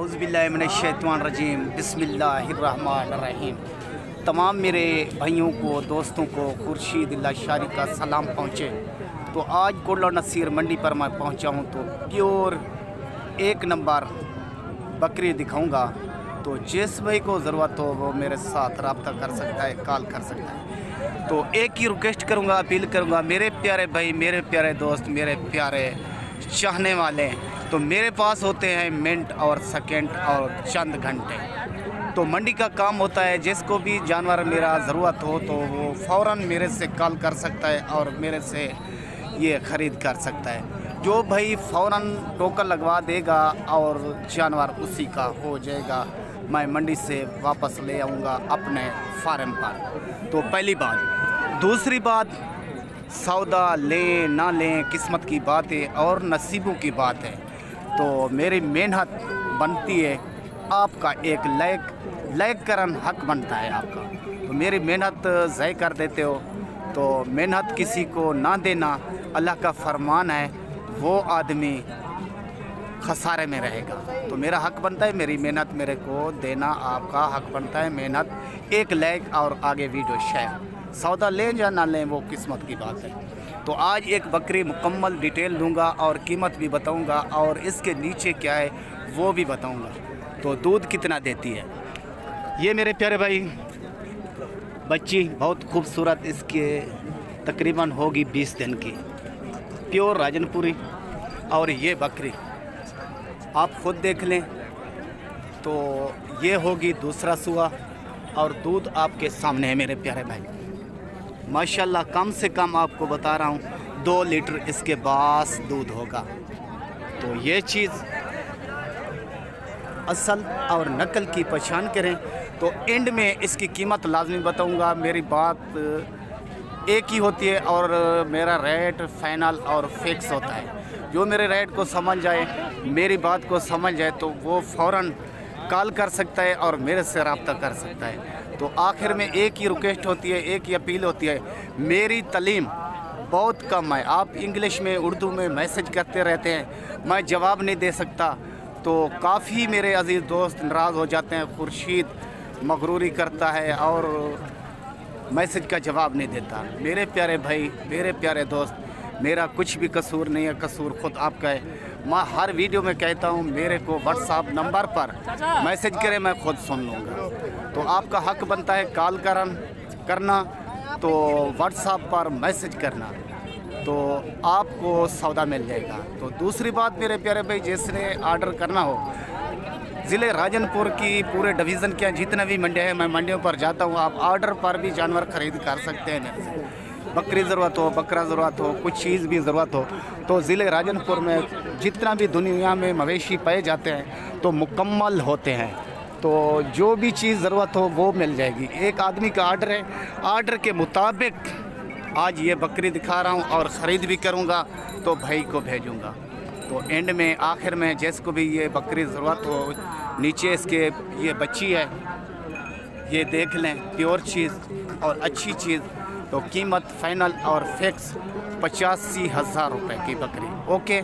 औज़ुबिल्लाहिमिनश्शैतानिर्रजीम बिस्मिल्लाहिर्रहमानिर्रहीम। तमाम मेरे भाइयों को, दोस्तों को खुर्शीद लाशारी का सलाम पहुँचे। तो आज कोल्ला नसीर मंडी पर मैं पहुँचा हूँ तो प्योर एक नंबर बकरी दिखाऊंगा। तो जिस भाई को ज़रूरत हो वो मेरे साथ रब्ता कर सकता है, कॉल कर सकता है। तो एक ही रिक्वेस्ट करूँगा, अपील करूँगा, मेरे प्यारे भाई, मेरे प्यारे दोस्त, मेरे प्यारे चाहने वाले, तो मेरे पास होते हैं मिनट और सेकंड और चंद घंटे। तो मंडी का काम होता है, जिसको भी जानवर मेरा ज़रूरत हो तो वो फ़ौरन मेरे से कॉल कर सकता है और मेरे से ये ख़रीद कर सकता है। जो भाई फ़ौरन टोकन लगवा देगा और जानवर उसी का हो जाएगा, मैं मंडी से वापस ले आऊँगा अपने फार्म पर। तो पहली बात। दूसरी बात, सौदा लें ना लें किस्मत की बात है और नसीबों की बात है। तो मेरी मेहनत बनती है, आपका एक लाइक करन हक बनता है आपका। तो मेरी मेहनत ज़ाय कर देते हो तो मेहनत किसी को ना देना अल्लाह का फरमान है, वो आदमी खसारे में रहेगा। तो मेरा हक बनता है, मेरी मेहनत मेरे को देना आपका हक बनता है। मेहनत एक लाइक और आगे वीडियो शेयर। सौदा लें या ना लें वो किस्मत की बात है। तो आज एक बकरी मुकम्मल डिटेल दूंगा और कीमत भी बताऊंगा और इसके नीचे क्या है वो भी बताऊंगा। तो दूध कितना देती है ये मेरे प्यारे भाई, बच्ची बहुत खूबसूरत, इसके तकरीबन होगी 20 दिन की, प्योर राजनपुरी। और ये बकरी आप ख़ुद देख लें तो ये होगी दूसरा सुआ और दूध आपके सामने है मेरे प्यारे भाई, माशाल्लाह। कम से कम आपको बता रहा हूँ 2 लीटर इसके पास दूध होगा। तो ये चीज़ असल और नकल की पहचान करें। तो एंड में इसकी कीमत लाजमी बताऊंगा। मेरी बात एक ही होती है और मेरा रेट फाइनल और फिक्स होता है। जो मेरे रेट को समझ जाए, मेरी बात को समझ जाए तो वो फ़ौरन कॉल कर सकता है और मेरे से रब्ता कर सकता है। तो आखिर में एक ही रिक्वेस्ट होती है, एक ही अपील होती है। मेरी तालीम बहुत कम है, आप इंग्लिश में, उर्दू में मैसेज करते रहते हैं, मैं जवाब नहीं दे सकता। तो काफ़ी मेरे अजीज़ दोस्त नाराज़ हो जाते हैं, खुर्शीद मगरूरी करता है और मैसेज का जवाब नहीं देता। मेरे प्यारे भाई, मेरे प्यारे दोस्त, मेरा कुछ भी कसूर नहीं है, कसूर खुद आपका है। मैं हर वीडियो में कहता हूँ मेरे को व्हाट्सएप नंबर पर मैसेज करें, मैं खुद सुन लूँगा। तो आपका हक बनता है कॉल करना, तो व्हाट्सएप पर मैसेज करना, तो आपको सौदा मिल जाएगा। तो दूसरी बात मेरे प्यारे भाई, जिसने ऑर्डर करना हो, ज़िले राजनपुर की पूरे डिवीज़न के जितने भी मंडियाँ हैं, मैं मंडियों पर जाता हूँ, आप ऑर्डर पर भी जानवर ख़रीद कर सकते हैं मेरे से। बकरी ज़रूरत हो, बकरा ज़रूरत हो, कुछ चीज़ भी ज़रूरत हो, तो ज़िले राजनपुर में जितना भी दुनिया में मवेशी पाए जाते हैं तो मुकम्मल होते हैं। तो जो भी चीज़ ज़रूरत हो वो मिल जाएगी। एक आदमी का ऑर्डर है, ऑर्डर के मुताबिक आज ये बकरी दिखा रहा हूँ और ख़रीद भी करूँगा तो भाई को भेजूँगा। तो एंड में आखिर में जिसको भी ये बकरी ज़रूरत हो, नीचे इसके ये बच्ची है, ये देख लें, प्योर चीज़ और अच्छी चीज़। तो कीमत फाइनल और फिक्स 85,000 रुपये की बकरी। ओके।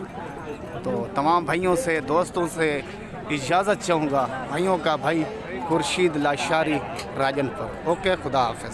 तो तमाम भाइयों से, दोस्तों से इजाज़त चाहूँगा। भाइयों का भाई खुर्शीद लाशारी, राजनपुर। ओके, खुदा हाफ़िज़।